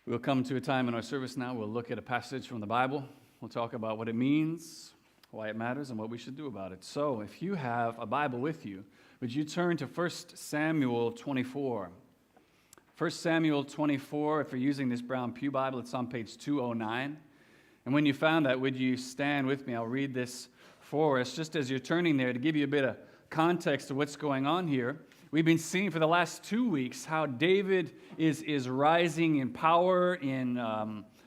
We'll come to a time in our service now. We'll look at a passage from the Bible. We'll talk about what it means, why it matters, and what we should do about it. So if you have a Bible with you, would you turn to 1 Samuel 24? 1 Samuel 24, if you're using this Brown Pew Bible, it's on page 209. And when you found that, would you stand with me? I'll read this for us, just as you're turning there, to give you a bit of context of what's going on here. We've been seeing for the last 2 weeks how David is rising in power, in,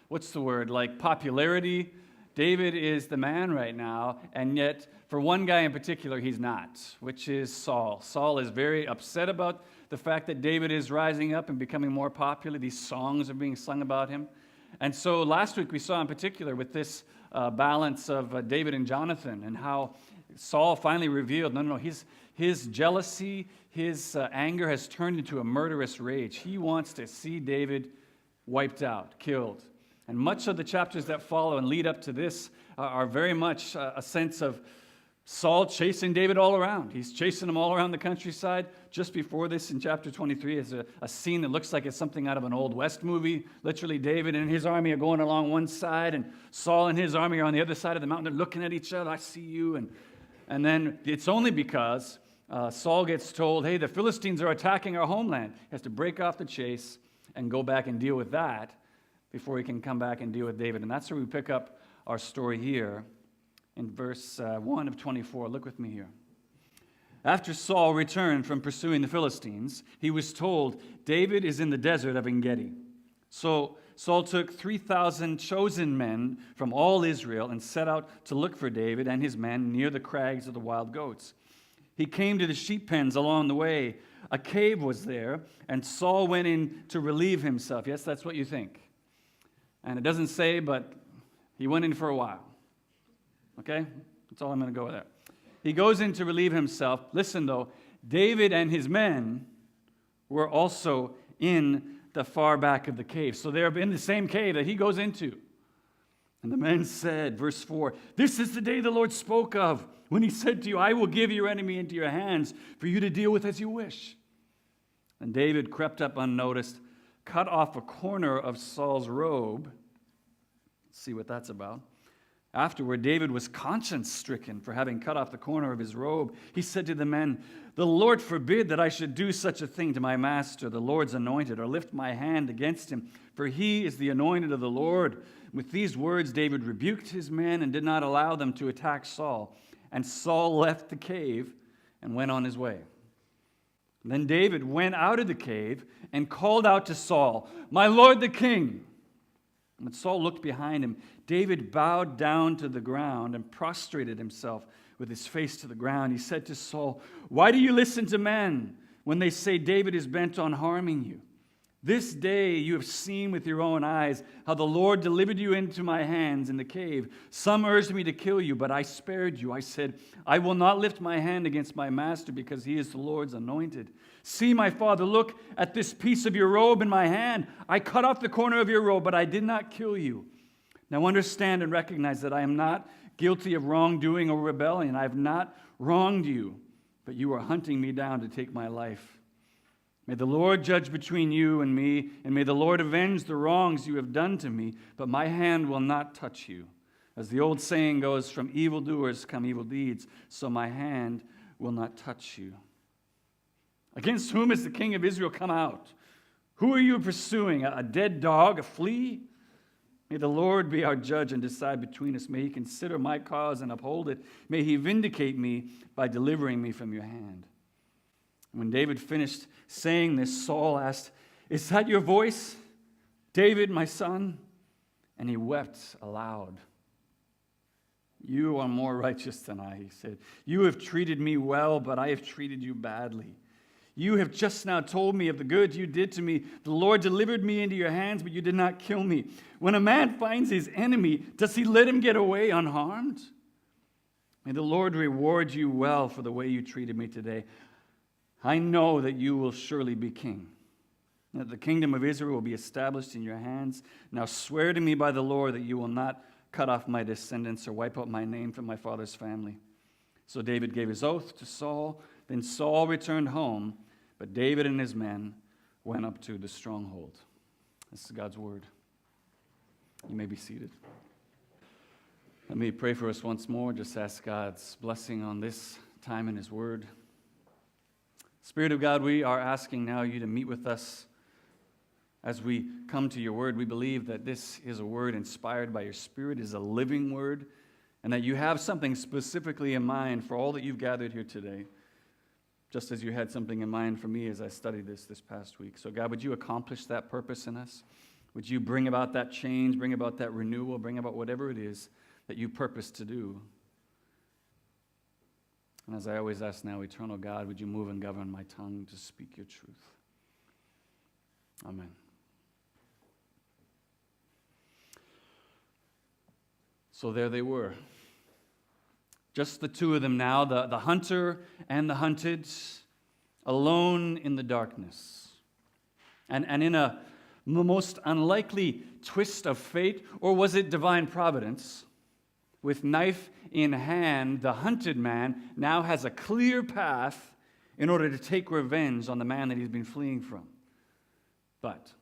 popularity. David is the man right now, and yet for one guy in particular, he's not, which is Saul. Saul is very upset about the fact that David is rising up and becoming more popular. These songs are being sung about him. And so last week we saw in particular with this balance of David and Jonathan, and how Saul finally revealed, his jealousy, his anger has turned into a murderous rage. He wants to see David wiped out, killed. And much of the chapters that follow and lead up to this are very much a sense of Saul chasing David all around. He's chasing him all around the countryside. Just before this, in chapter 23, is a scene that looks like it's something out of an Old West movie. Literally, David and his army are going along one side, and Saul and his army are on the other side of the mountain. They're looking at each other. I see you. And then it's only because Saul gets told, hey, the Philistines are attacking our homeland. He has to break off the chase and go back and deal with that before he can come back and deal with David. And that's where we pick up our story here in verse 1 of 24. Look with me here. After Saul returned from pursuing the Philistines, he was told, David is in the desert of En-gedi. So Saul took 3,000 chosen men from all Israel and set out to look for David and his men near the crags of the wild goats. He came to the sheep pens along the way. A cave was there, and Saul went in to relieve himself. Yes, that's what you think. And it doesn't say, but he went in for a while. Okay? That's all I'm going to go with that. He goes in to relieve himself. Listen, though, David and his men were also in the far back of the cave. So they're in the same cave that he goes into. And the men said, verse 4, this is the day the Lord spoke of, when he said to you, I will give your enemy into your hands for you to deal with as you wish. And David crept up unnoticed, cut off a corner of Saul's robe. Let's see what that's about. Afterward, David was conscience-stricken for having cut off the corner of his robe. He said to the men, the Lord forbid that I should do such a thing to my master, the Lord's anointed, or lift my hand against him, for he is the anointed of the Lord. With these words, David rebuked his men and did not allow them to attack Saul. And Saul left the cave and went on his way. Then David went out of the cave and called out to Saul, my lord the king. When Saul looked behind him, David bowed down to the ground and prostrated himself with his face to the ground. He said to Saul, why do you listen to men when they say David is bent on harming you? This day you have seen with your own eyes how the Lord delivered you into my hands in the cave. Some urged me to kill you, but I spared you. I said, I will not lift my hand against my master because he is the Lord's anointed. See, my father, look at this piece of your robe in my hand. I cut off the corner of your robe, but I did not kill you. Now understand and recognize that I am not guilty of wrongdoing or rebellion. I have not wronged you, but you are hunting me down to take my life. May the Lord judge between you and me, and may the Lord avenge the wrongs you have done to me, but my hand will not touch you. As the old saying goes, from evildoers come evil deeds, so my hand will not touch you. Against whom has the king of Israel come out? Who are you pursuing? A dead dog, a flea? May the Lord be our judge and decide between us. May he consider my cause and uphold it. May he vindicate me by delivering me from your hand. When David finished saying this, Saul asked, is that your voice, David, my son? And he wept aloud. You are more righteous than I, he said. You have treated me well, but I have treated you badly. You have just now told me of the good you did to me. The Lord delivered me into your hands, but you did not kill me. When a man finds his enemy, does he let him get away unharmed? May the Lord reward you well for the way you treated me today. I know that you will surely be king, that the kingdom of Israel will be established in your hands. Now swear to me by the Lord that you will not cut off my descendants or wipe out my name from my father's family. So David gave his oath to Saul. Then Saul returned home, but David and his men went up to the stronghold. This is God's word. You may be seated. Let me pray for us once more. Just ask God's blessing on this time in his word. Spirit of God, we are asking now you to meet with us as we come to your word. We believe that this is a word inspired by your Spirit, is a living word, and that you have something specifically in mind for all that you've gathered here today, just as you had something in mind for me as I studied this past week. So God, would you accomplish that purpose in us? Would you bring about that change, bring about that renewal, bring about whatever it is that you purpose to do? And as I always ask now, eternal God, would you move and govern my tongue to speak your truth? Amen. So there they were. Just the two of them now, the hunter and the hunted, alone in the darkness. And in a most unlikely twist of fate, or was it divine providence? With knife in hand, the hunted man now has a clear path in order to take revenge on the man that he's been fleeing from. But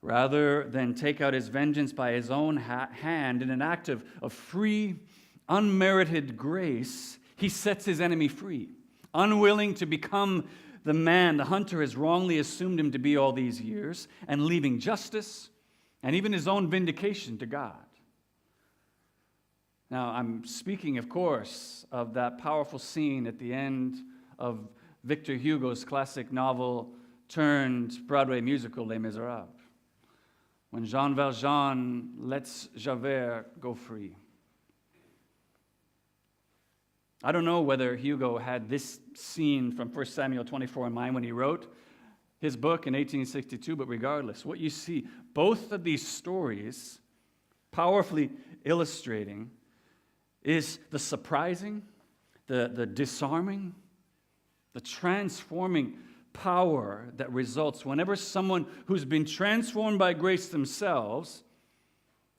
rather than take out his vengeance by his own hand in an act of free, unmerited grace, he sets his enemy free. Unwilling to become the man the hunter has wrongly assumed him to be all these years, and leaving justice and even his own vindication to God. Now, I'm speaking, of course, of that powerful scene at the end of Victor Hugo's classic novel turned Broadway musical, Les Miserables, when Jean Valjean lets Javert go free. I don't know whether Hugo had this scene from 1 Samuel 24 in mind when he wrote his book in 1862, but regardless, what you see, both of these stories powerfully illustrating is the surprising, the disarming, the transforming power that results whenever someone who's been transformed by grace themselves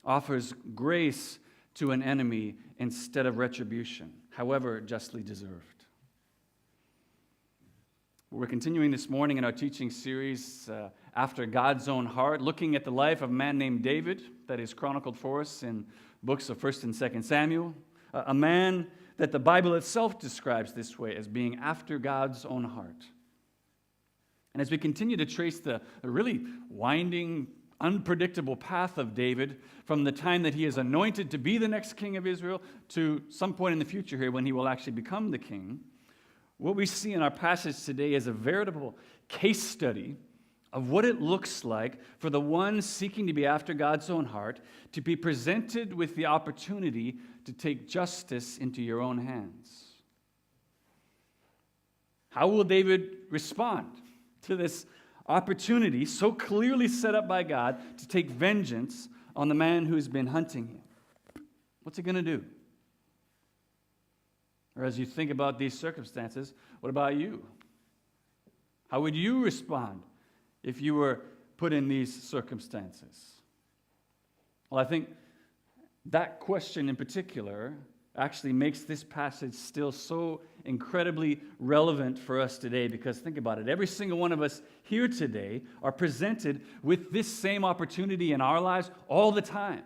offers grace to an enemy instead of retribution, however justly deserved. We're continuing this morning in our teaching series, After God's Own Heart, looking at the life of a man named David that is chronicled for us in books of 1 and 2 Samuel. A man that the Bible itself describes this way as being after God's own heart. And as we continue to trace the really winding, unpredictable path of David from the time that he is anointed to be the next king of Israel to some point in the future here when he will actually become the king, what we see in our passage today is a veritable case study of what it looks like for the one seeking to be after God's own heart to be presented with the opportunity to take justice into your own hands. How will David respond to this opportunity so clearly set up by God to take vengeance on the man who's been hunting him? What's he going to do? Or as you think about these circumstances, what about you? How would you respond if you were put in these circumstances? Well, I think that question in particular actually makes this passage still so incredibly relevant for us today, because think about it. Every single one of us here today are presented with this same opportunity in our lives all the time.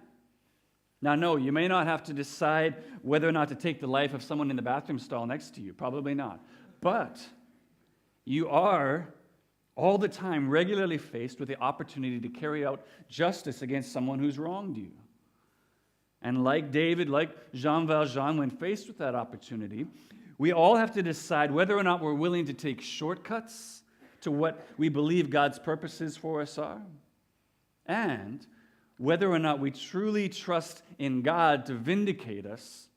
Now, no, you may not have to decide whether or not to take the life of someone in the bathroom stall next to you. Probably not. But you are all the time regularly faced with the opportunity to carry out justice against someone who's wronged you. And like David, like Jean Valjean, when faced with that opportunity, we all have to decide whether or not we're willing to take shortcuts to what we believe God's purposes for us are, and whether or not we truly trust in God to vindicate us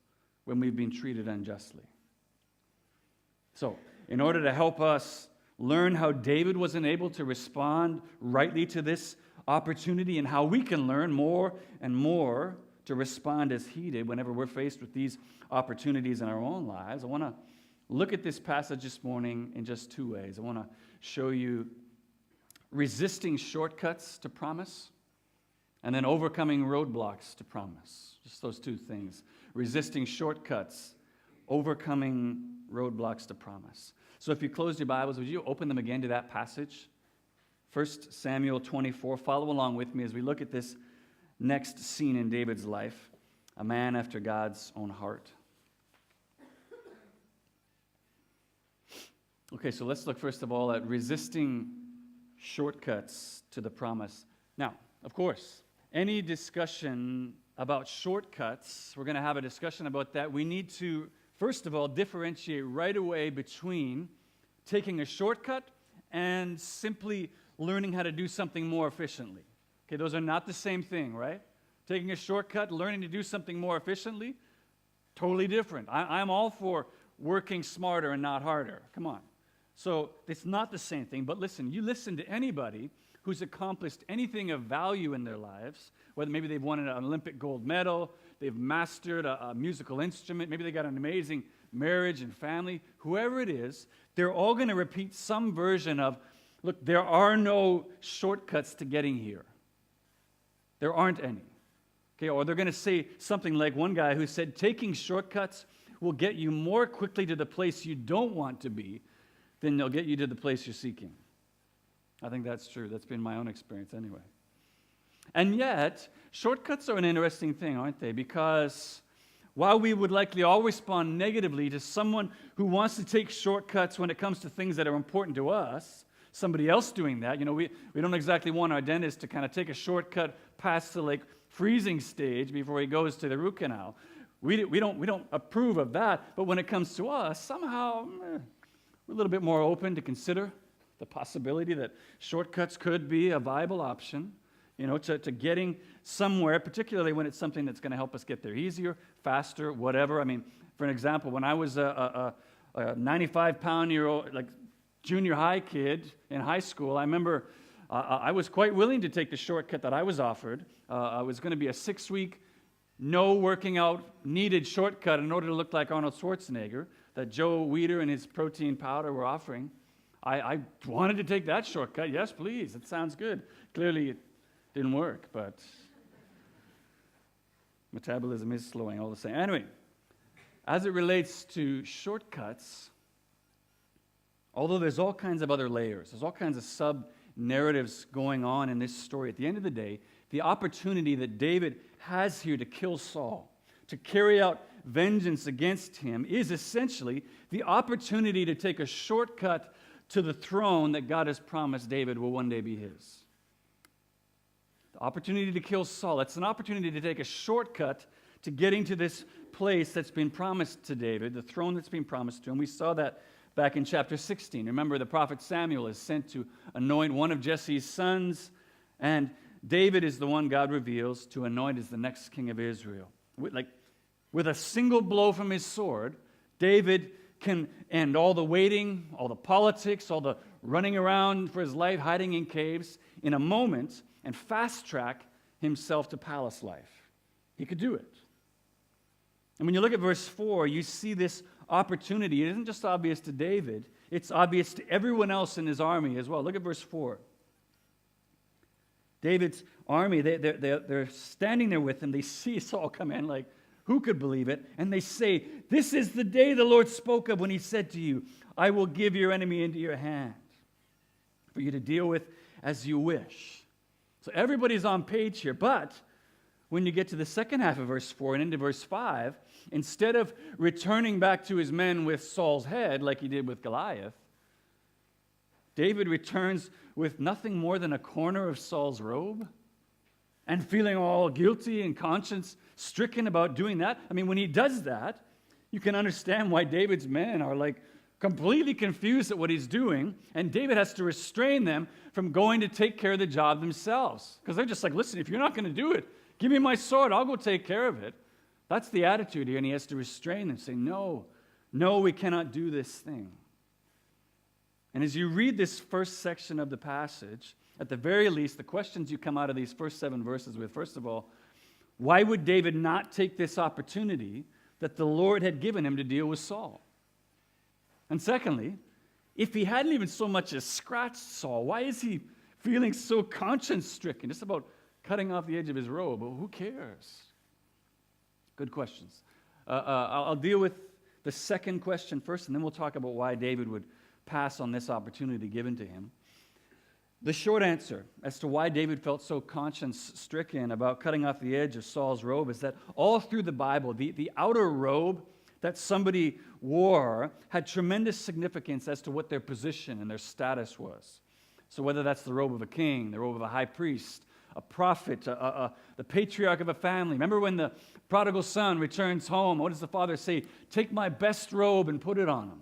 when we've been treated unjustly. So, in order to help us learn how David was enabled to respond rightly to this opportunity and how we can learn more and more to respond as he did whenever we're faced with these opportunities in our own lives, I want to look at this passage this morning in just two ways. I want to show you resisting shortcuts to promise, and then overcoming roadblocks to promise. Just those two things. Resisting shortcuts, overcoming roadblocks to promise. So if you closed your Bibles, would you open them again to that passage? 1 Samuel 24. Follow along with me as we look at this next scene in David's life, a man after God's own heart. Okay, so let's look first of all at resisting shortcuts to the promise. Now, of course, any discussion about shortcuts, we're going to have a discussion about that. We need to, first of all, differentiate right away between taking a shortcut and simply learning how to do something more efficiently. Okay, those are not the same thing, right? Taking a shortcut, learning to do something more efficiently, totally different. I'm all for working smarter and not harder. Come on. So it's not the same thing, but listen, you listen to anybody who's accomplished anything of value in their lives, whether maybe they've won an Olympic gold medal, they've mastered a musical instrument, maybe they got an amazing marriage and family, whoever it is, they're all going to repeat some version of, look, there are no shortcuts to getting here. There aren't any. Okay, or they're going to say something like one guy who said, taking shortcuts will get you more quickly to the place you don't want to be than they'll get you to the place you're seeking. I think that's true. That's been my own experience anyway. And yet, shortcuts are an interesting thing, aren't they? Because while we would likely all respond negatively to someone who wants to take shortcuts when it comes to things that are important to us, somebody else doing that, we don't exactly want our dentist to kind of take a shortcut past the freezing stage before he goes to the root canal. We don't approve of that. But when it comes to us, somehow we're a little bit more open to consider the possibility that shortcuts could be a viable option, to getting somewhere, particularly when it's something that's going to help us get there easier, faster, whatever. I mean, for an example, when I was a 95-pound-year-old, junior high kid in high school, I remember I was quite willing to take the shortcut that I was offered. I was going to be a 6-week, no working out needed shortcut in order to look like Arnold Schwarzenegger that Joe Weider and his protein powder were offering. I wanted to take that shortcut. Yes, please. It sounds good. Clearly, it didn't work, but metabolism is slowing all the same. Anyway, as it relates to shortcuts, although there's all kinds of other layers, there's all kinds of sub-narratives going on in this story, at the end of the day, the opportunity that David has here to kill Saul, to carry out vengeance against him, is essentially the opportunity to take a shortcut to the throne that God has promised David will one day be his. The opportunity to kill Saul, it's an opportunity to take a shortcut to getting to this place that's been promised to David, the throne that's been promised to him. We saw that back in chapter 16. Remember, the prophet Samuel is sent to anoint one of Jesse's sons, and David is the one God reveals to anoint as the next king of Israel. With a single blow from his sword, David can end all the waiting, all the politics, all the running around for his life, hiding in caves, in a moment, and fast-track himself to palace life. He could do it. And when you look at verse 4, you see this opportunity. It isn't just obvious to David, it's obvious to everyone else in his army as well. Look at verse 4. David's army, they're standing there with him. They see Saul come in who could believe it? And they say, this is the day the Lord spoke of when he said to you, I will give your enemy into your hand for you to deal with as you wish. So everybody's on page here. But when you get to the second half of verse 4 and into verse 5, instead of returning back to his men with Saul's head like he did with Goliath, David returns with nothing more than a corner of Saul's robe and feeling all guilty and conscience-stricken about doing that. I mean, when he does that, you can understand why David's men are completely confused at what he's doing, and David has to restrain them from going to take care of the job themselves. Because they're just listen, if you're not going to do it, give me my sword, I'll go take care of it. That's the attitude here, and he has to restrain them, say, no, we cannot do this thing. And as you read this first section of the passage, at the very least, the questions you come out of these first 7 verses with, first of all, why would David not take this opportunity that the Lord had given him to deal with Saul? And secondly, if he hadn't even so much as scratched Saul, why is he feeling so conscience-stricken, just about cutting off the edge of his robe? Well, who cares? Good questions. I'll deal with the second question first, and then we'll talk about why David would pass on this opportunity given to him. The short answer as to why David felt so conscience-stricken about cutting off the edge of Saul's robe is that all through the Bible, the outer robe that somebody wore had tremendous significance as to what their position and their status was. So whether that's the robe of a king, the robe of a high priest, a prophet, the patriarch of a family. Remember when the prodigal son returns home, what does the father say? Take my best robe and put it on him.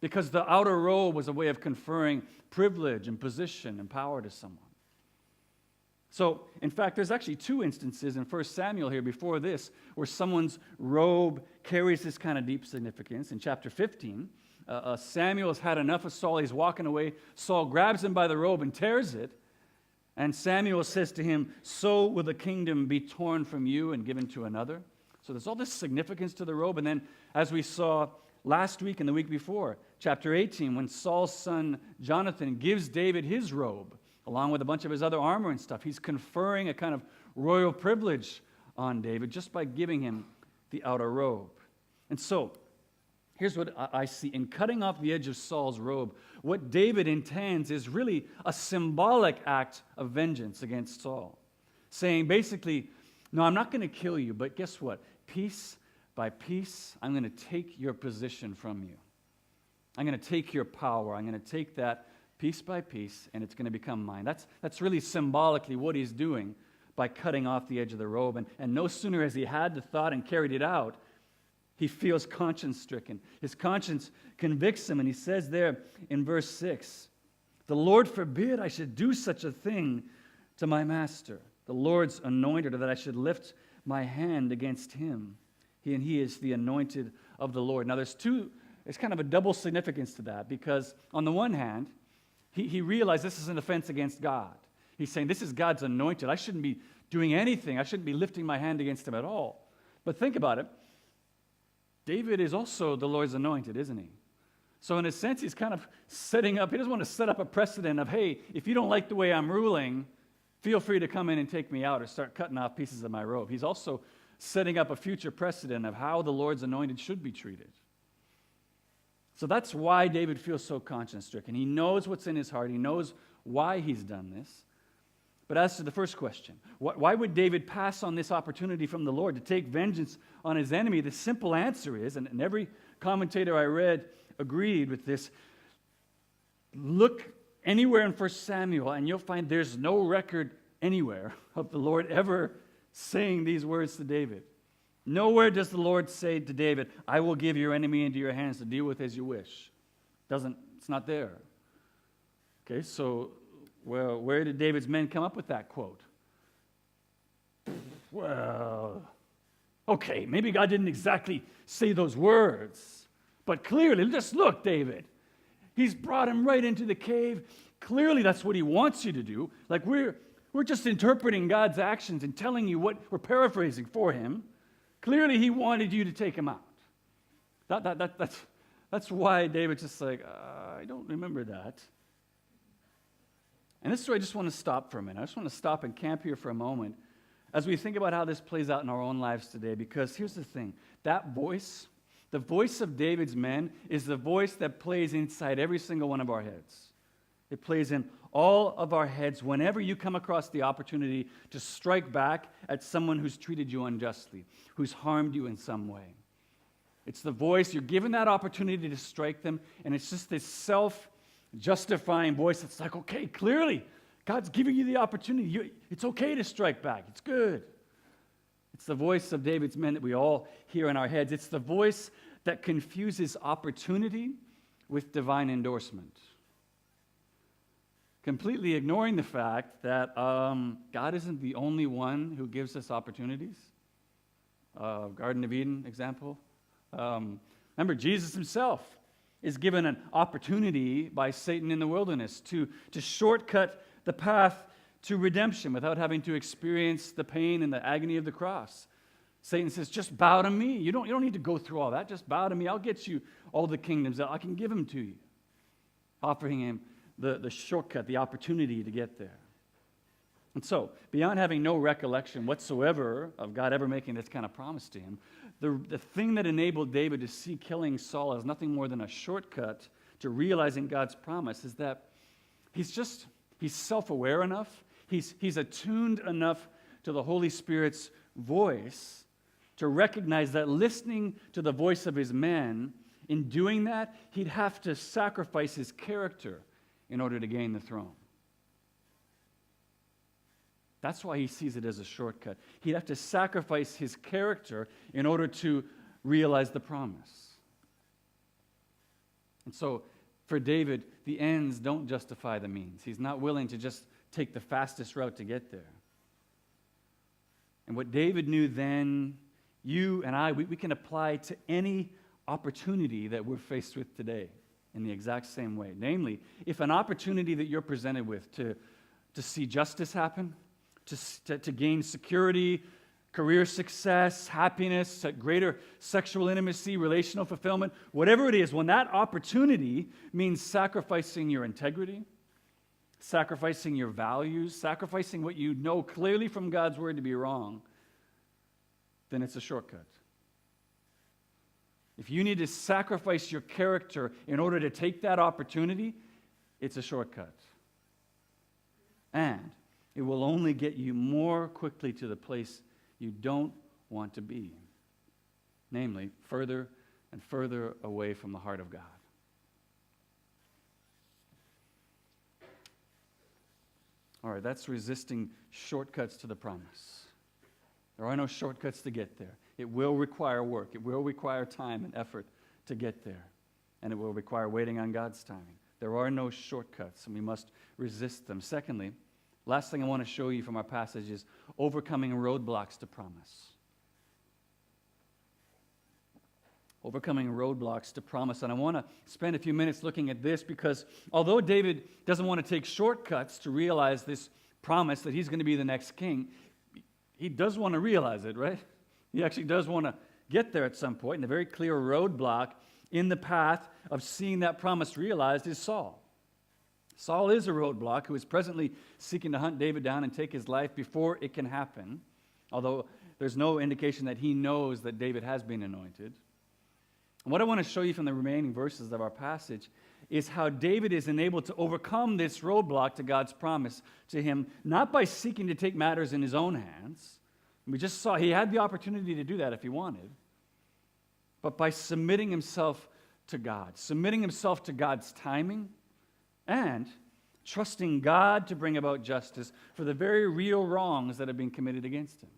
Because the outer robe was a way of conferring privilege and position and power to someone. So, in fact, there's actually two instances in 1 Samuel here before this where someone's robe carries this kind of deep significance. In chapter 15, Samuel has had enough of Saul. He's walking away. Saul grabs him by the robe and tears it. And Samuel says to him, "So will the kingdom be torn from you and given to another." So there's all this significance to the robe. And then, as we saw last week and the week before, chapter 18, when Saul's son Jonathan gives David his robe, along with a bunch of his other armor and stuff, he's conferring a kind of royal privilege on David just by giving him the outer robe. And so, here's what I see. In cutting off the edge of Saul's robe, what David intends is really a symbolic act of vengeance against Saul. Saying basically, no, I'm not going to kill you, but guess what? Piece by piece, I'm going to take your position from you. I'm going to take your power. I'm going to take that piece by piece, and it's going to become mine. That's really symbolically what he's doing by cutting off the edge of the robe. And no sooner has he had the thought and carried it out, he feels conscience-stricken. His conscience convicts him, and he says there in verse 6, "The Lord forbid I should do such a thing to my master, the Lord's anointed, or that I should lift my hand against him. He is the anointed of the Lord." Now there's kind of a double significance to that, because on the one hand, he realized this is an offense against God. He's saying, this is God's anointed. I shouldn't be doing anything. I shouldn't be lifting my hand against him at all. But think about it. David is also the Lord's anointed, isn't he? So in a sense, he's kind of setting up, he doesn't want to set up a precedent of, hey, if you don't like the way I'm ruling, feel free to come in and take me out or start cutting off pieces of my robe. He's also setting up a future precedent of how the Lord's anointed should be treated. So that's why David feels so conscience-stricken. He knows what's in his heart. He knows why he's done this. But as to the first question, why would David pass on this opportunity from the Lord to take vengeance on his enemy? The simple answer is, and every commentator I read agreed with this, look anywhere in 1 Samuel and you'll find there's no record anywhere of the Lord ever saying these words to David. Nowhere does the Lord say to David, "I will give your enemy into your hands to deal with as you wish." It's not there. Okay, so where did David's men come up with that quote? Well, okay, maybe God didn't exactly say those words, but clearly, just look, David. He's brought him right into the cave. Clearly, that's what he wants you to do. Like we're just interpreting God's actions and telling you what we're paraphrasing for him. Clearly, he wanted you to take him out. That's why David's just like, I don't remember that. And this is where I just want to stop for a minute. I just want to stop and camp here for a moment as we think about how this plays out in our own lives today. Because here's the thing. That voice, the voice of David's men, is the voice that plays inside every single one of our heads. It plays in all of our heads whenever you come across the opportunity to strike back at someone who's treated you unjustly, who's harmed you in some way. It's the voice, you're given that opportunity to strike them, and it's just this self-justifying voice that's like, okay, clearly, God's giving you the opportunity. It's okay to strike back. It's good. It's the voice of David's men that we all hear in our heads. It's the voice that confuses opportunity with divine endorsement. Completely ignoring the fact that God isn't the only one who gives us opportunities. Garden of Eden example. Remember, Jesus himself is given an opportunity by Satan in the wilderness to shortcut the path to redemption without having to experience the pain and the agony of the cross. Satan says, just bow to me. You don't need to go through all that. Just bow to me. I'll get you all the kingdoms. I can give them to you. Offering him the shortcut, the opportunity to get there. And so, beyond having no recollection whatsoever of God ever making this kind of promise to him, the thing that enabled David to see killing Saul as nothing more than a shortcut to realizing God's promise is that he's just He's self-aware enough. He's attuned enough to the Holy Spirit's voice to recognize that listening to the voice of his men, in doing that, he'd have to sacrifice his character in order to gain the throne. That's why he sees it as a shortcut. He'd have to sacrifice his character in order to realize the promise. And so, for David, the ends don't justify the means. He's not willing to just take the fastest route to get there. And what David knew then, you and I, we can apply to any opportunity that we're faced with today in the exact same way. Namely, if an opportunity that you're presented with to see justice happen, to gain security, career success, happiness, greater sexual intimacy, relational fulfillment, whatever it is, when that opportunity means sacrificing your integrity, sacrificing your values, sacrificing what you know clearly from God's word to be wrong, then it's a shortcut. If you need to sacrifice your character in order to take that opportunity, it's a shortcut. And it will only get you more quickly to the place you don't want to be. Namely, further and further away from the heart of God. All right, that's resisting shortcuts to the promise. There are no shortcuts to get there. It will require work. It will require time and effort to get there. And it will require waiting on God's timing. There are no shortcuts, and we must resist them. Secondly, last thing I want to show you from our passage is overcoming roadblocks to promise. Overcoming roadblocks to promise. And I want to spend a few minutes looking at this because although David doesn't want to take shortcuts to realize this promise that he's going to be the next king, he does want to realize it, right? He actually does want to get there at some point. And a very clear roadblock in the path of seeing that promise realized is Saul. Saul is a roadblock who is presently seeking to hunt David down and take his life before it can happen, although there's no indication that he knows that David has been anointed. And what I want to show you from the remaining verses of our passage is how David is enabled to overcome this roadblock to God's promise to him, not by seeking to take matters in his own hands. We just saw he had the opportunity to do that if he wanted, but by submitting himself to God, submitting himself to God's timing, and trusting God to bring about justice for the very real wrongs that have been committed against him.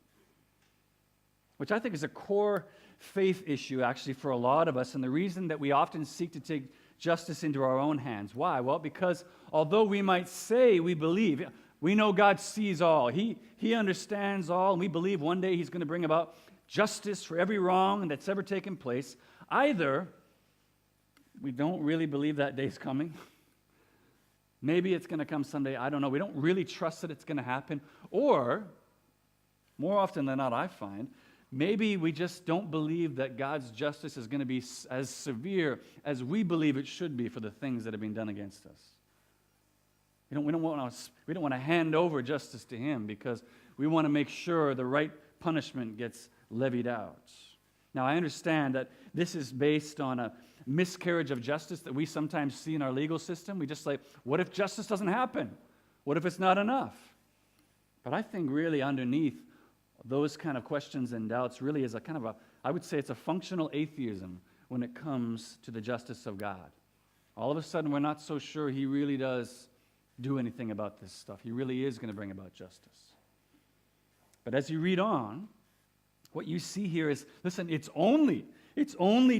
Which I think is a core faith issue, actually, for a lot of us, and the reason that we often seek to take justice into our own hands. Why? Well, because although we might say we believe, we know God sees all. He understands all, and we believe one day he's going to bring about justice for every wrong that's ever taken place. Either we don't really believe that day's coming. Maybe it's going to come someday. I don't know. We don't really trust that it's going to happen. Or, more often than not, I find, maybe we just don't believe that God's justice is going to be as severe as we believe it should be for the things that have been done against us. We don't want to hand over justice to him because we want to make sure the right punishment gets levied out. Now, I understand that this is based on a miscarriage of justice that we sometimes see in our legal system. We just say, what if justice doesn't happen? What if it's not enough? But I think really underneath those kind of questions and doubts really is I would say it's a functional atheism when it comes to the justice of God. All of a sudden, we're not so sure he really does do anything about this stuff. He really is going to bring about justice. But as you read on, what you see here is, listen, it's only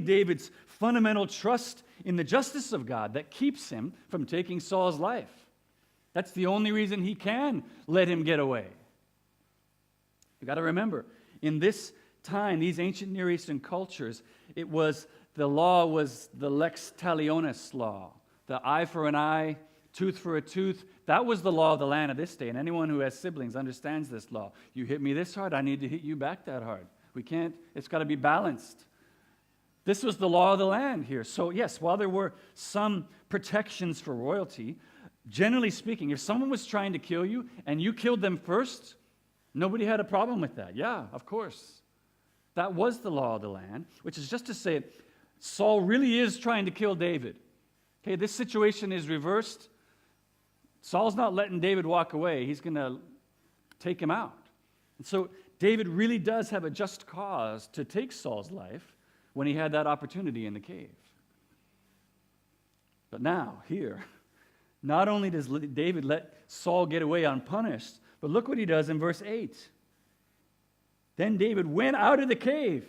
David's fundamental trust in the justice of God that keeps him from taking Saul's life. That's the only reason he can let him get away. You've got to remember, in this time, these ancient Near Eastern cultures, the law was the lex talionis law, the eye for an eye, tooth for a tooth. That was the law of the land of this day, and anyone who has siblings understands this law. You hit me this hard, I need to hit you back that hard. It's got to be balanced. This was the law of the land here. So yes, while there were some protections for royalty, generally speaking, if someone was trying to kill you and you killed them first, nobody had a problem with that. Yeah, of course. That was the law of the land, which is just to say, Saul really is trying to kill David. Okay, this situation is reversed. Saul's not letting David walk away. He's going to take him out. And so David really does have a just cause to take Saul's life when he had that opportunity in the cave. But now, here, not only does David let Saul get away unpunished, but look what he does in verse 8. Then David went out of the cave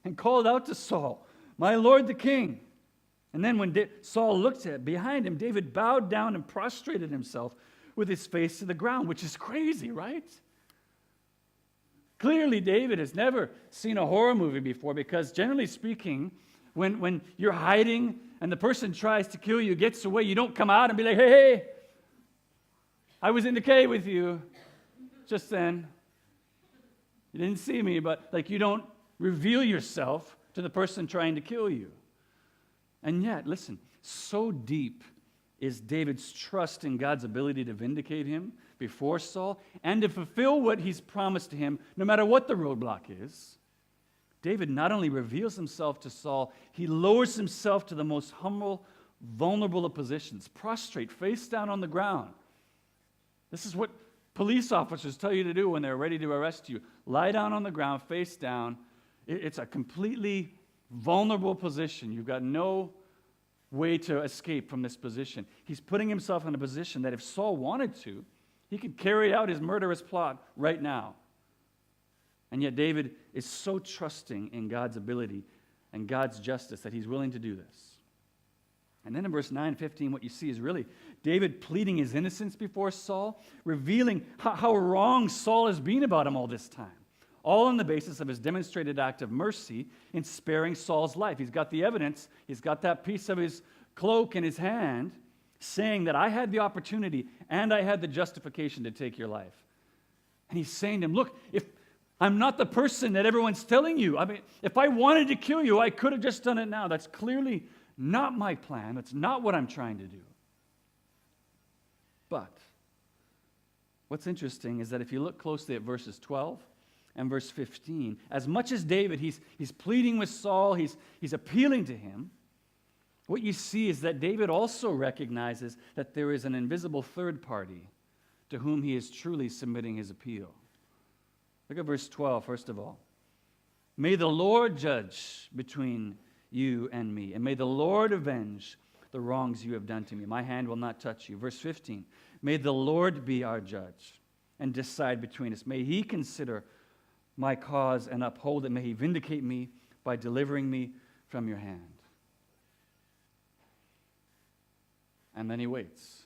and called out to Saul, "My lord the king." And then when Saul looked behind him, David bowed down and prostrated himself with his face to the ground, which is crazy, right? Clearly, David has never seen a horror movie before because, generally speaking, when you're hiding and the person tries to kill you, gets away, you don't come out and be like, "Hey, I was in the cave with you just then. You didn't see me," but you don't reveal yourself to the person trying to kill you. And yet, listen, so deep is David's trust in God's ability to vindicate him before Saul and to fulfill what he's promised to him, no matter what the roadblock is. David not only reveals himself to Saul, he lowers himself to the most humble, vulnerable of positions, prostrate, face down on the ground. This is what police officers tell you to do when they're ready to arrest you. Lie down on the ground, face down. It's a completely vulnerable position. You've got no way to escape from this position. He's putting himself in a position that if Saul wanted to, he could carry out his murderous plot right now. And yet David is so trusting in God's ability and God's justice that he's willing to do this. And then in verse 9 and 15, what you see is really David pleading his innocence before Saul, revealing how wrong Saul has been about him all this time. All on the basis of his demonstrated act of mercy in sparing Saul's life. He's got the evidence. He's got that piece of his cloak in his hand saying that I had the opportunity and I had the justification to take your life. And he's saying to him, look, if I'm not the person that everyone's telling you. I mean, if I wanted to kill you, I could have just done it now. That's clearly not my plan. That's not what I'm trying to do. But what's interesting is that if you look closely at verses 12 and verse 15, as much as David, he's pleading with Saul, he's appealing to him, what you see is that David also recognizes that there is an invisible third party to whom he is truly submitting his appeal. Look at verse 12, first of all. May the Lord judge between you and me, and may the Lord avenge the wrongs you have done to me. My hand will not touch you. Verse 15, may the Lord be our judge and decide between us. May he consider my cause and uphold it. May he vindicate me by delivering me from your hand. And then he waits.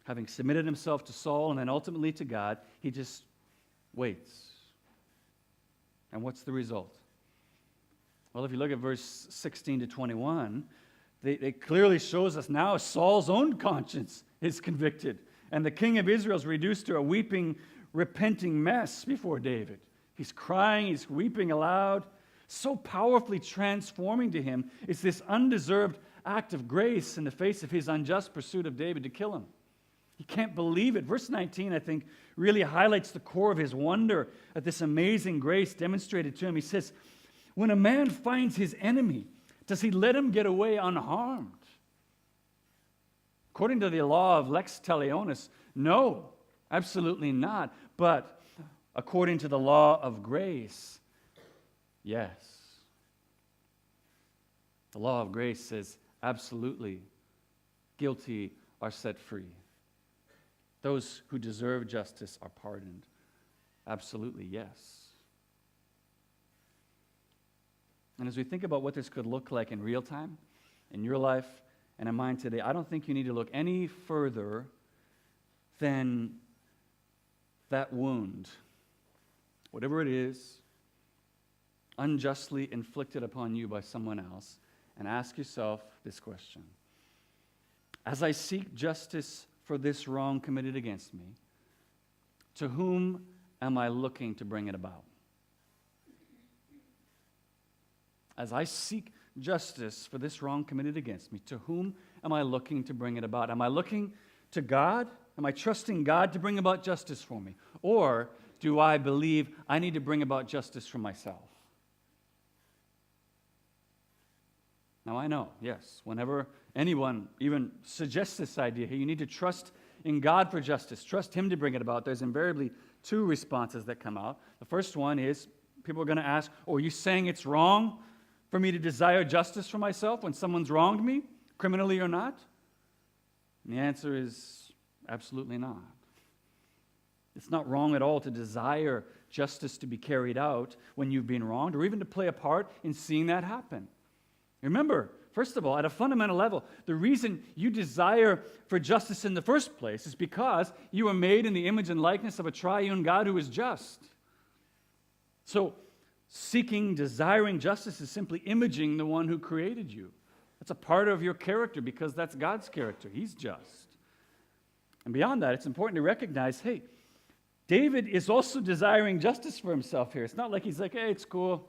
Having submitted himself to Saul and then ultimately to God, he just waits. And what's the result? Well, if you look at verse 16 to 21, they clearly shows us now Saul's own conscience is convicted. And the king of Israel is reduced to a weeping, repenting mess before David. He's crying, he's weeping aloud. So powerfully transforming to him is this undeserved act of grace in the face of his unjust pursuit of David to kill him. He can't believe it. Verse 19, I think, really highlights the core of his wonder at this amazing grace demonstrated to him. He says, when a man finds his enemy, does he let him get away unharmed? According to the law of lex talionis, no, absolutely not. But according to the law of grace, yes. The law of grace says absolutely guilty are set free. Those who deserve justice are pardoned. Absolutely, yes. And as we think about what this could look like in real time, in your life and in mine today, I don't think you need to look any further than that wound, whatever it is, unjustly inflicted upon you by someone else, and ask yourself this question. As I seek justice for this wrong committed against me, to whom am I looking to bring it about? As I seek justice for this wrong committed against me, to whom am I looking to bring it about? Am I looking to God? Am I trusting God to bring about justice for me? Or do I believe I need to bring about justice for myself? Now I know, yes, whenever anyone even suggests this idea, hey, you need to trust in God for justice, trust Him to bring it about, there's invariably two responses that come out. The first one is people are going to ask, oh, are you saying it's wrong for me to desire justice for myself when someone's wronged me, criminally or not? And the answer is absolutely not. It's not wrong at all to desire justice to be carried out when you've been wronged, or even to play a part in seeing that happen. Remember, first of all, at a fundamental level, the reason you desire for justice in the first place is because you are made in the image and likeness of a triune God who is just. So, desiring justice is simply imaging the one who created you. That's a part of your character because that's God's character. He's just. And beyond that, it's important to recognize, hey, David is also desiring justice for himself here. It's not like he's like, hey, it's cool.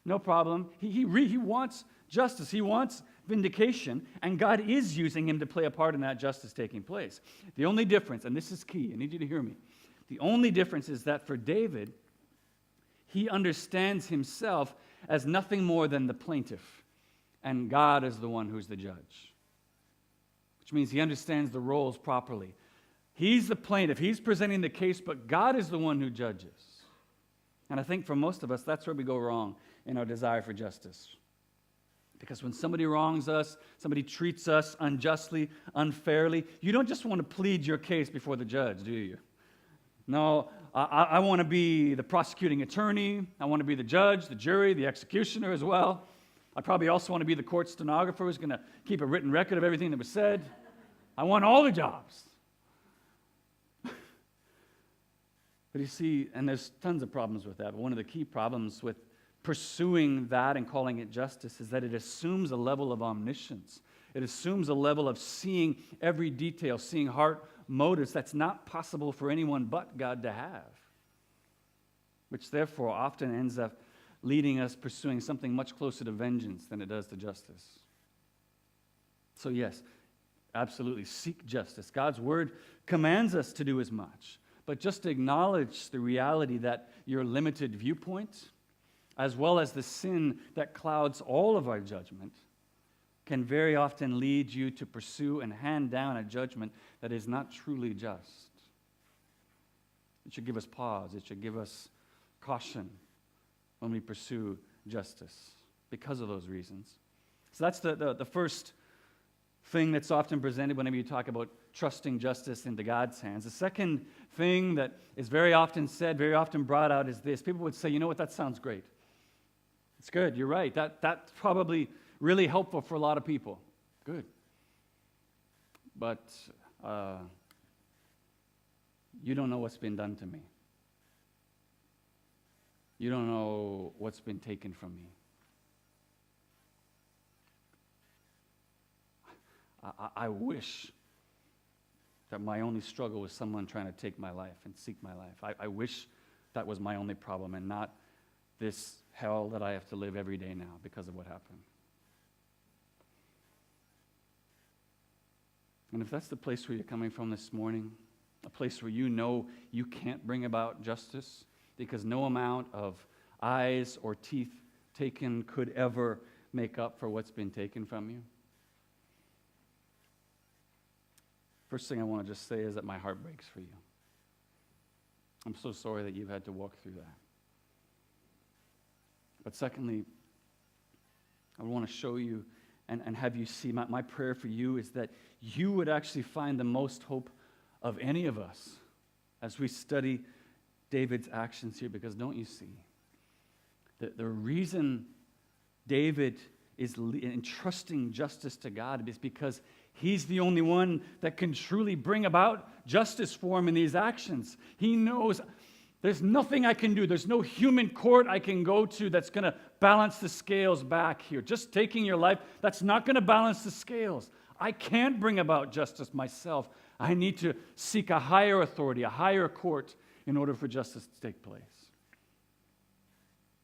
No problem. He wants justice. He wants vindication, and God is using him to play a part in that justice taking place. The only difference, and this is key, I need you to hear me. The only difference is that for David, he understands himself as nothing more than the plaintiff, and God is the one who's the judge. Which means he understands the roles properly. He's the plaintiff, he's presenting the case, but God is the one who judges. And I think for most of us, that's where we go wrong in our desire for justice. Because when somebody wrongs us, somebody treats us unjustly, unfairly, you don't just want to plead your case before the judge, do you? No, I want to be the prosecuting attorney. I want to be the judge, the jury, the executioner as well. I probably also want to be the court stenographer who's going to keep a written record of everything that was said. I want all the jobs. But you see, and there's tons of problems with that, but one of the key problems with pursuing that and calling it justice is that it assumes a level of omniscience. It assumes a level of seeing every detail, seeing heart motives that's not possible for anyone but God to have, which therefore often ends up leading us pursuing something much closer to vengeance than it does to justice. So yes, absolutely, seek justice. God's word commands us to do as much, but just acknowledge the reality that your limited viewpoint, as well as the sin that clouds all of our judgment, can very often lead you to pursue and hand down a judgment that is not truly just. It should give us pause. It should give us caution when we pursue justice because of those reasons. So that's the first thing that's often presented whenever you talk about trusting justice into God's hands. The second thing that is very often said, very often brought out is this. People would say, you know what, that sounds great. It's good, you're right. That's probably really helpful for a lot of people. Good. But you don't know what's been done to me. You don't know what's been taken from me. I wish that my only struggle was someone trying to take my life and seek my life. I wish that was my only problem and not this hell that I have to live every day now because of what happened. And if that's the place where you're coming from this morning, a place where you know you can't bring about justice because no amount of eyes or teeth taken could ever make up for what's been taken from you, first thing I want to just say is that my heart breaks for you. I'm so sorry that you've had to walk through that. But secondly, I want to show you and have you see, my prayer for you is that you would actually find the most hope of any of us as we study David's actions here, because don't you see, the reason David is entrusting justice to God is because he's the only one that can truly bring about justice for him in these actions. He knows there's nothing I can do. There's no human court I can go to that's going to balance the scales back here. Just taking your life, that's not going to balance the scales. I can't bring about justice myself. I need to seek a higher authority, a higher court in order for justice to take place.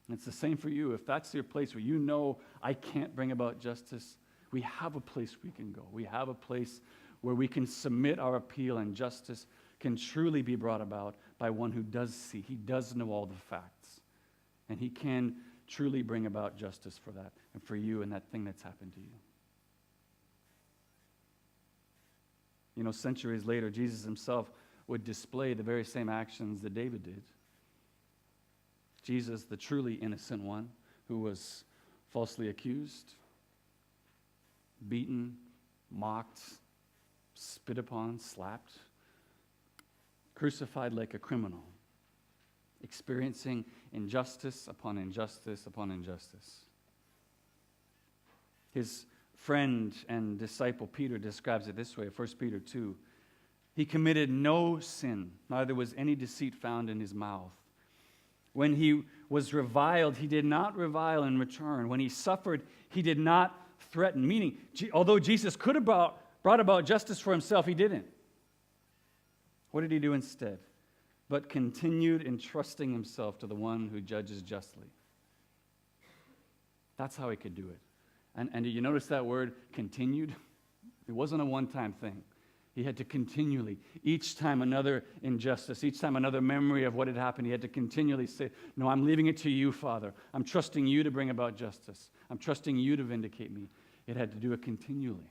And it's the same for you. If that's your place where you know I can't bring about justice, we have a place we can go. We have a place where we can submit our appeal, and justice can truly be brought about by one who does see. He does know all the facts. And he can truly bring about justice for that and for you and that thing that's happened to you. You know, centuries later, Jesus himself would display the very same actions that David did. Jesus, the truly innocent one, who was falsely accused, beaten, mocked, spit upon, slapped, crucified like a criminal, experiencing injustice upon injustice upon injustice. His friend and disciple Peter describes it this way, 1 Peter 2. He committed no sin, neither was any deceit found in his mouth. When he was reviled, he did not revile in return. When he suffered, he did not threaten. Meaning, although Jesus could have brought about justice for himself, he didn't. What did he do instead? But continued entrusting himself to the one who judges justly. That's how he could do it. And did you notice that word, continued? It wasn't a one-time thing. He had to continually, each time another injustice, each time another memory of what had happened, he had to continually say, no, I'm leaving it to you, Father. I'm trusting you to bring about justice. I'm trusting you to vindicate me. It had to do it continually.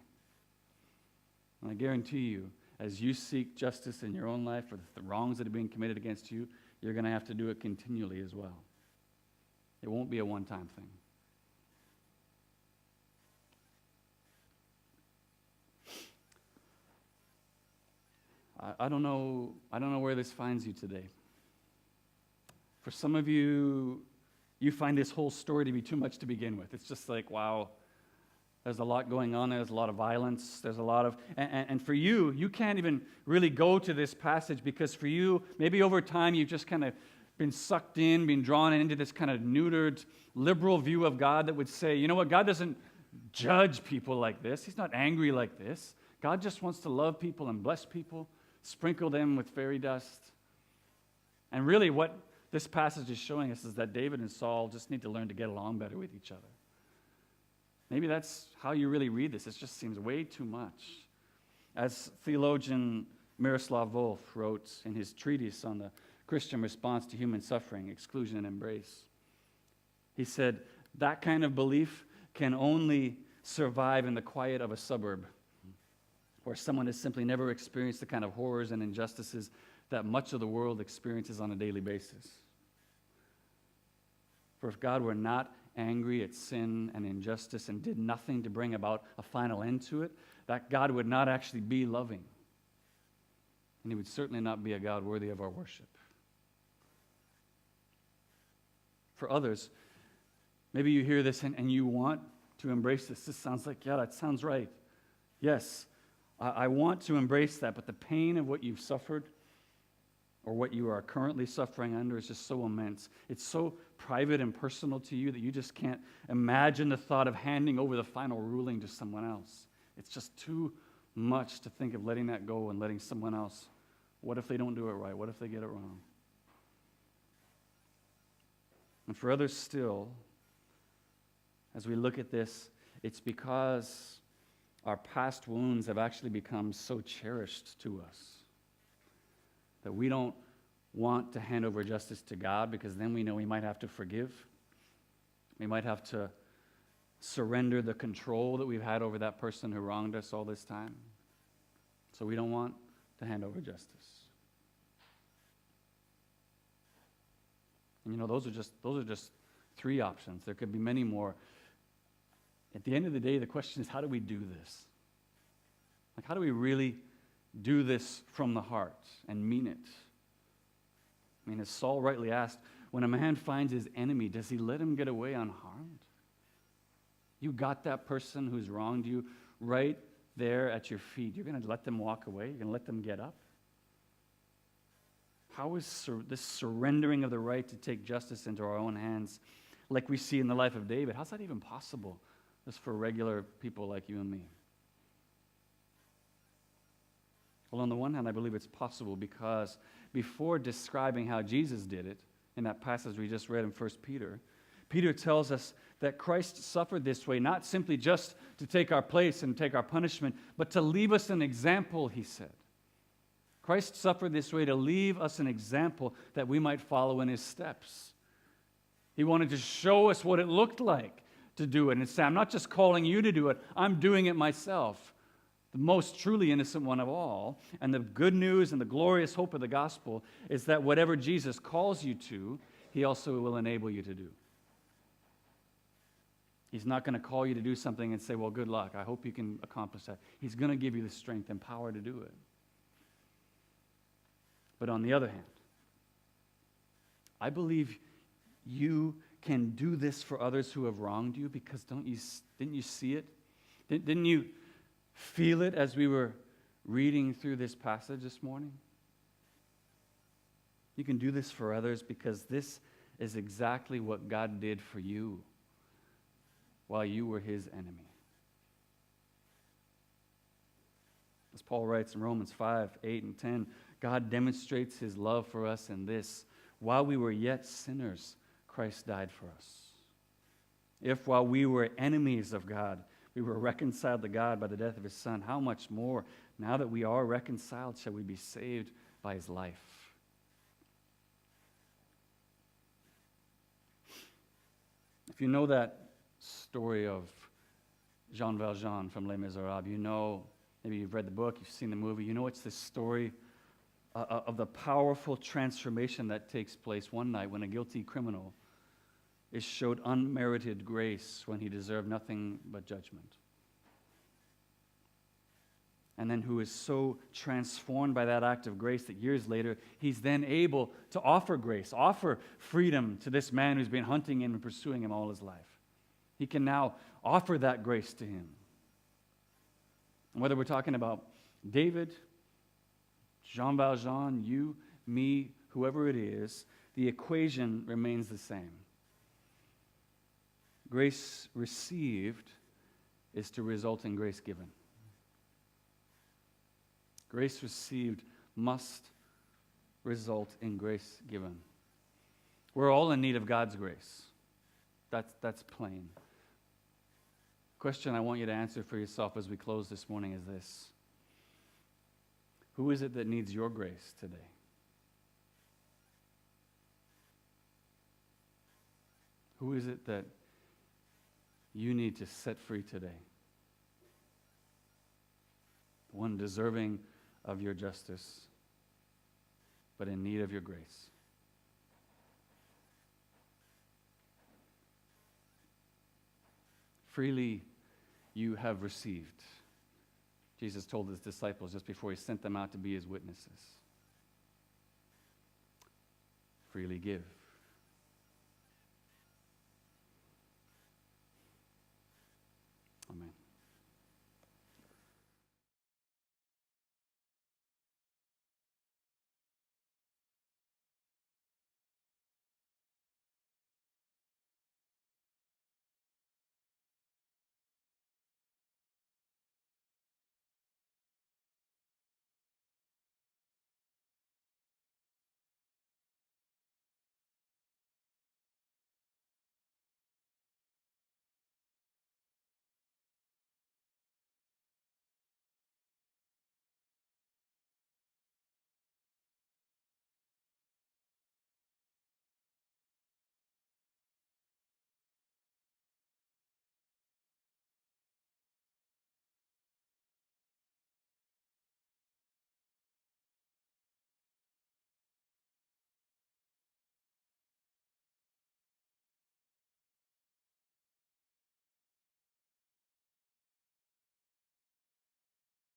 And I guarantee you, as you seek justice in your own life for the wrongs that are being committed against you, you're going to have to do it continually as well. It won't be a one-time thing. I don't know where this finds you today. For some of you, you find this whole story to be too much to begin with. It's just like, wow, there's a lot going on. There's a lot of violence. There's a lot of, and for you, you can't even really go to this passage because for you, maybe over time, you've just kind of been sucked in, been drawn into this kind of neutered, liberal view of God that would say, you know what, God doesn't judge people like this. He's not angry like this. God just wants to love people and bless people, sprinkle them with fairy dust. And really what this passage is showing us is that David and Saul just need to learn to get along better with each other. Maybe that's how you really read this. It just seems way too much. As theologian Miroslav Volf wrote in his treatise on the Christian response to human suffering, exclusion and embrace, he said, that kind of belief can only survive in the quiet of a suburb, where someone has simply never experienced the kind of horrors and injustices that much of the world experiences on a daily basis. For if God were not angry at sin and injustice and did nothing to bring about a final end to it, that God would not actually be loving. And he would certainly not be a God worthy of our worship. For others, maybe you hear this and you want to embrace this. This sounds like, yeah, that sounds right. Yes, I want to embrace that, but the pain of what you've suffered or what you are currently suffering under is just so immense. It's so private and personal to you that you just can't imagine the thought of handing over the final ruling to someone else. It's just too much to think of letting that go and letting someone else. What if they don't do it right? What if they get it wrong? And for others still, as we look at this, it's because our past wounds have actually become so cherished to us that we don't want to hand over justice to God because then we know we might have to forgive. We might have to surrender the control that we've had over that person who wronged us all this time. So we don't want to hand over justice. And those are just three options. There could be many more. At the end of the day, the question is, how do we do this? Like, how do we really do this from the heart and mean it? I mean, as Saul rightly asked, when a man finds his enemy, does he let him get away unharmed? You got that person who's wronged you right there at your feet. You're going to let them walk away? You're going to let them get up? How is this surrendering of the right to take justice into our own hands, like we see in the life of David, how's that even possible just for regular people like you and me? Well, on the one hand, I believe it's possible because before describing how Jesus did it, in that passage we just read in 1 Peter, Peter tells us that Christ suffered this way, not simply just to take our place and take our punishment, but to leave us an example, he said. Christ suffered this way to leave us an example that we might follow in his steps. He wanted to show us what it looked like to do it and say, I'm not just calling you to do it, I'm doing it myself, the most truly innocent one of all. And the good news and the glorious hope of the gospel is that whatever Jesus calls you to, he also will enable you to do. He's not going to call you to do something and say, well, good luck, I hope you can accomplish that. He's going to give you the strength and power to do it. But on the other hand, I believe you can do this for others who have wronged you, because didn't you see it? Didn't you feel it as we were reading through this passage this morning? You can do this for others because this is exactly what God did for you while you were his enemy. As Paul writes in Romans 5, 8, and 10, God demonstrates his love for us in this: while we were yet sinners, Christ died for us. If while we were enemies of God, we were reconciled to God by the death of his Son, how much more, now that we are reconciled, shall we be saved by his life? If you know that story of Jean Valjean from Les Miserables, you know, maybe you've read the book, you've seen the movie, you know it's this story of the powerful transformation that takes place one night when a guilty criminal is showed unmerited grace when he deserved nothing but judgment. And then who is so transformed by that act of grace that years later, he's then able to offer grace, offer freedom to this man who's been hunting him and pursuing him all his life. He can now offer that grace to him. And whether we're talking about David, Jean Valjean, you, me, whoever it is, the equation remains the same. Grace received is to result in grace given. Grace received must result in grace given. We're all in need of God's grace. That's plain. The question I want you to answer for yourself as we close this morning is this: who is it that needs your grace today? Who is it that you need to set free today? One deserving of your justice, but in need of your grace. Freely you have received, Jesus told his disciples just before he sent them out to be his witnesses. Freely give.